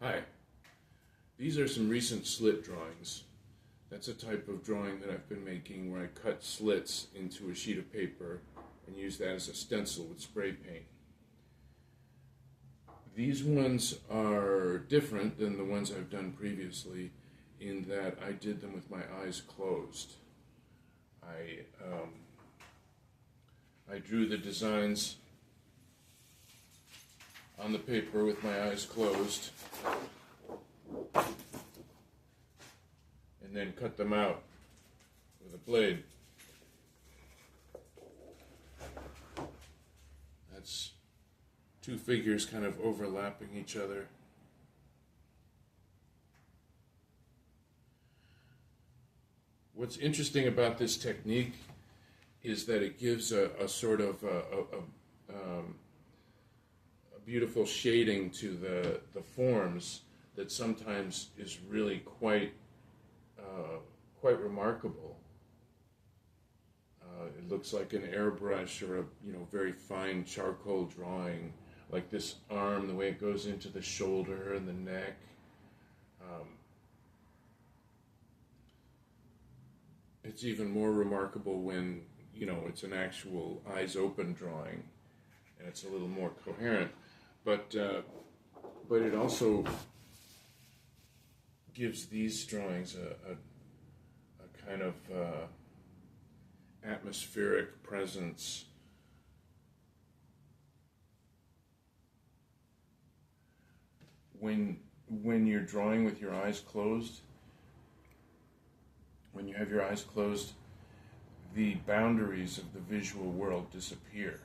Hi, these are some recent slit drawings. That's a type of drawing that I've been making where I cut slits into a sheet of paper and use that as a stencil with spray paint. These ones are different than the ones I've done previously in that I did them with my eyes closed. I drew the designs on the paper with my eyes closed and then cut them out with a blade. That's two figures kind of overlapping each other. What's interesting about this technique is that it gives a sort of a beautiful shading to the forms that sometimes is really quite remarkable. It looks like an airbrush or a very fine charcoal drawing, like this arm, the way it goes into the shoulder and the neck. It's even more remarkable when it's an actual eyes open drawing and it's a little more coherent. But it also gives these drawings a kind of atmospheric presence. When you're drawing with your eyes closed, when you have your eyes closed, the boundaries of the visual world disappear.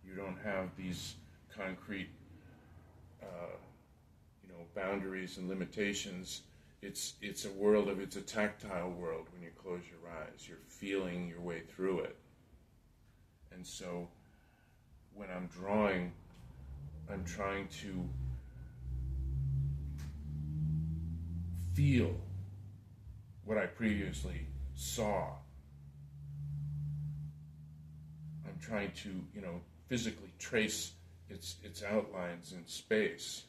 You don't have these concrete boundaries and limitations. It's a tactile world when you close your eyes. You're feeling your way through it. And so when I'm drawing, I'm trying to feel what I previously saw. I'm trying to, physically trace its outlines in space.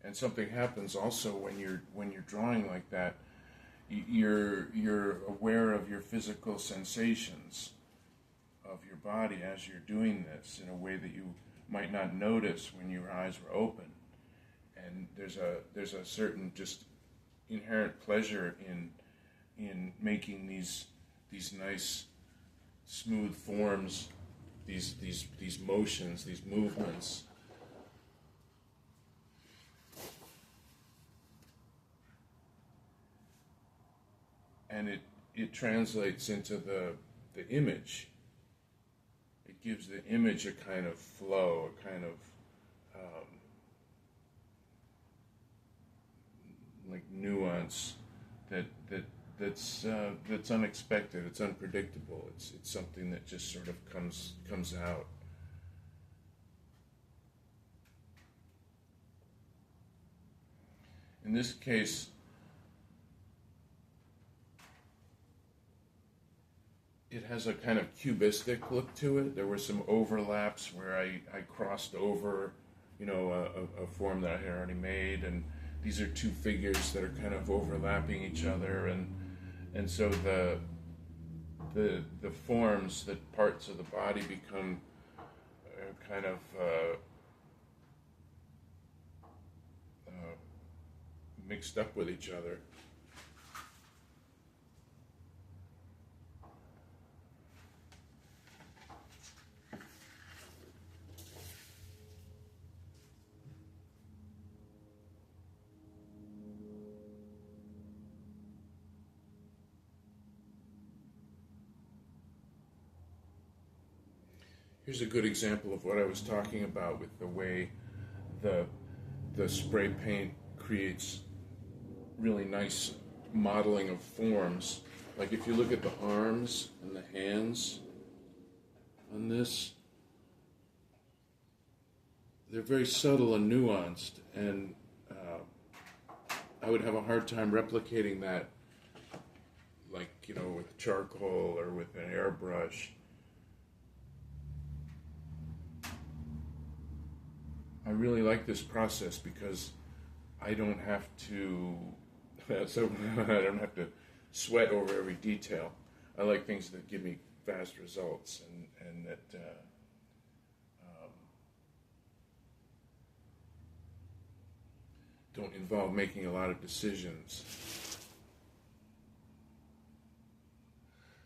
And something happens also when you're drawing like that. You're aware of your physical sensations of your body as you're doing this in a way that you might not notice when your eyes were open. And there's a certain just inherent pleasure in making these nice smooth forms, these motions, these movements. And it translates into the image. It gives the image a kind of flow, a kind of like nuance that's unexpected. It's unpredictable. It's something that just sort of comes out. In this case, it has a kind of cubistic look to it. There were some overlaps where I crossed over, a form that I had already made, and these are two figures that are kind of overlapping each other, and so the forms, the parts of the body become kind of mixed up with each other. Here's a good example of what I was talking about with the way the spray paint creates really nice modeling of forms. Like if you look at the arms and the hands on this, they're very subtle and nuanced, and I would have a hard time replicating that, like, with charcoal or with an airbrush. I really like this process because I don't have to, so I don't have to sweat over every detail. I like things that give me fast results and that don't involve making a lot of decisions.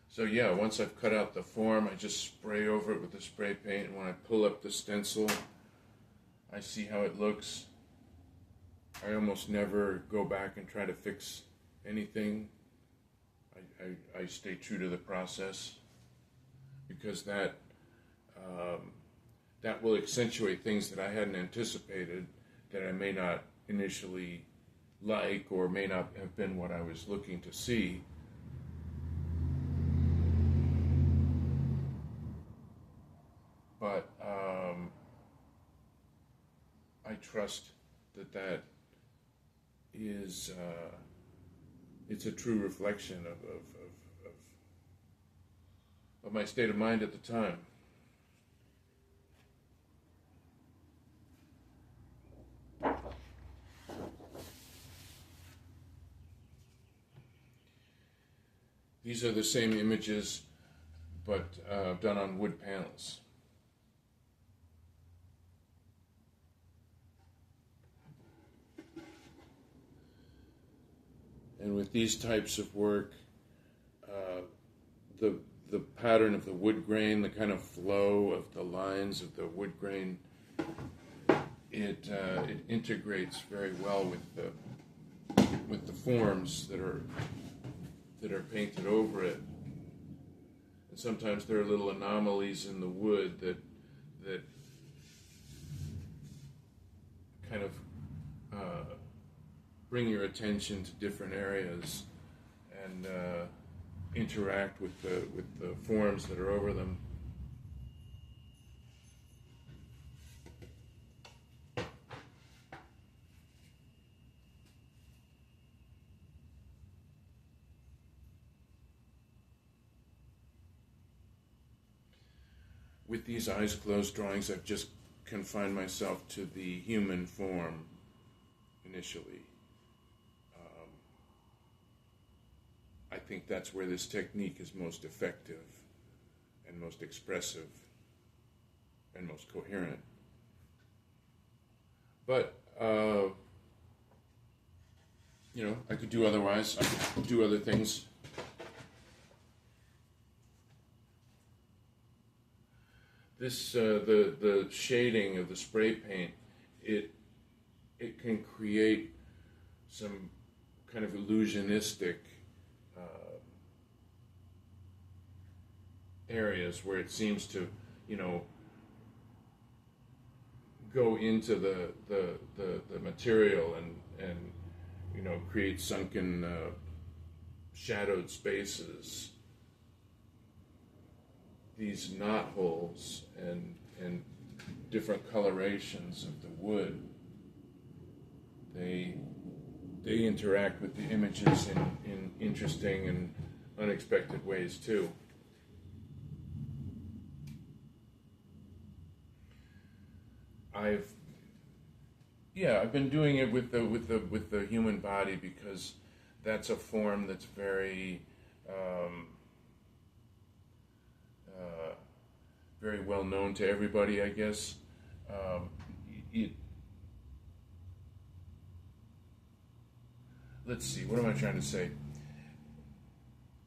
So yeah, once I've cut out the form, I just spray over it with the spray paint, and when I pull up the stencil, I see how it looks. I almost never go back and try to fix anything. I stay true to the process, because that will accentuate things that I hadn't anticipated, that I may not initially like, or may not have been what I was looking to see. But I trust that is it's a true reflection of my state of mind at the time. These are the same images, but done on wood panels. And with these types of work, the pattern of the wood grain, the kind of flow of the lines of the wood grain, it integrates very well with the forms that are painted over it. And sometimes there are little anomalies in the wood that kind of bring your attention to different areas and interact with the forms that are over them. With these eyes closed drawings, I've just confined myself to the human form initially. I think that's where this technique is most effective and most expressive and most coherent. But, I could do otherwise. I could do other things. This, the shading of the spray paint, it can create some kind of illusionistic areas where it seems to, go into the material and create sunken shadowed spaces. These knot holes and different colorations of the wood, they interact with the images in interesting and unexpected ways too. I've been doing it with the human body because that's a form that's very very well known to everybody, I guess. Let's see, what am I trying to say?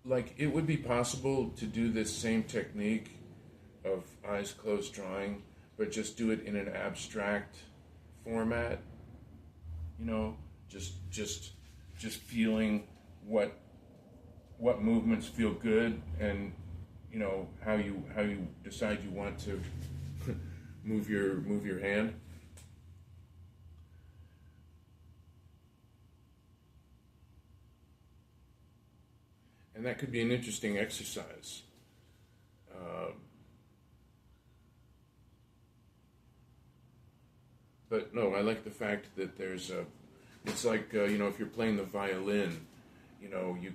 Like, it would be possible to do this same technique of eyes closed drawing, but just do it in an abstract format. Just feeling what movements feel good, and how you decide you want to move your hand. And that could be an interesting exercise. But no, I like the fact that it's like, if you're playing the violin, you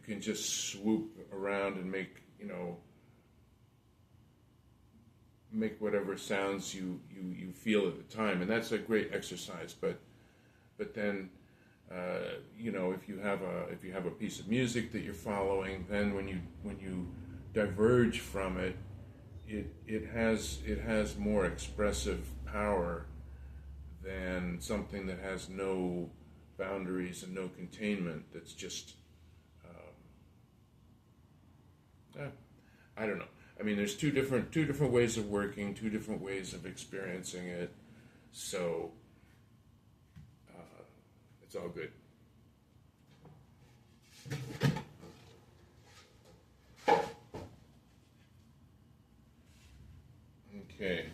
can just swoop around and make make whatever sounds you feel at the time, and that's a great exercise. But then if you have a piece of music that you're following, then when you diverge from it, it has more expressive power than something that has no boundaries and no containment. That's just I don't know. I mean, there's two different ways of working, two different ways of experiencing it. So it's all good. Okay.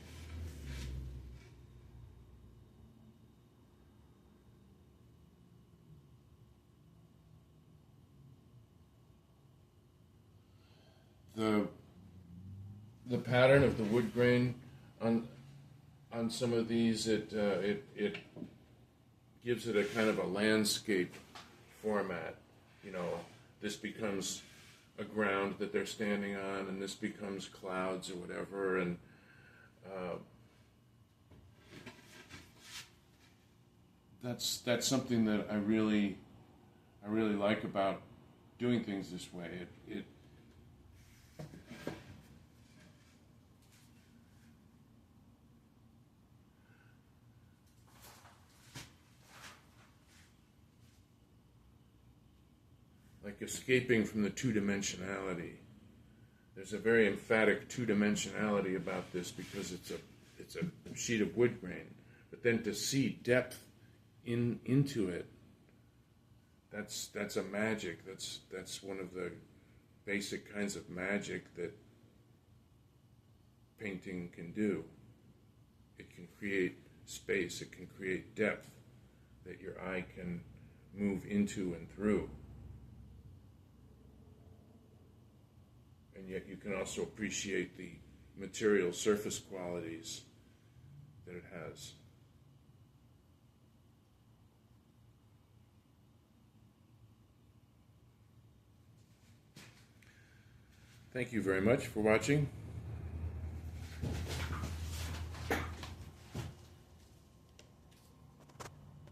The pattern of the wood grain on some of these, it gives it a kind of a landscape format. This becomes a ground that they're standing on, and this becomes clouds or whatever, and that's something that I really like about doing things this way. It like escaping from the two-dimensionality. There's a very emphatic two-dimensionality about this because it's a sheet of wood grain. But then to see depth into it, that's a magic. That's one of the basic kinds of magic that painting can do. It can create space. It can create depth that your eye can move into and through. And yet you can also appreciate the material surface qualities that it has. Thank you very much for watching.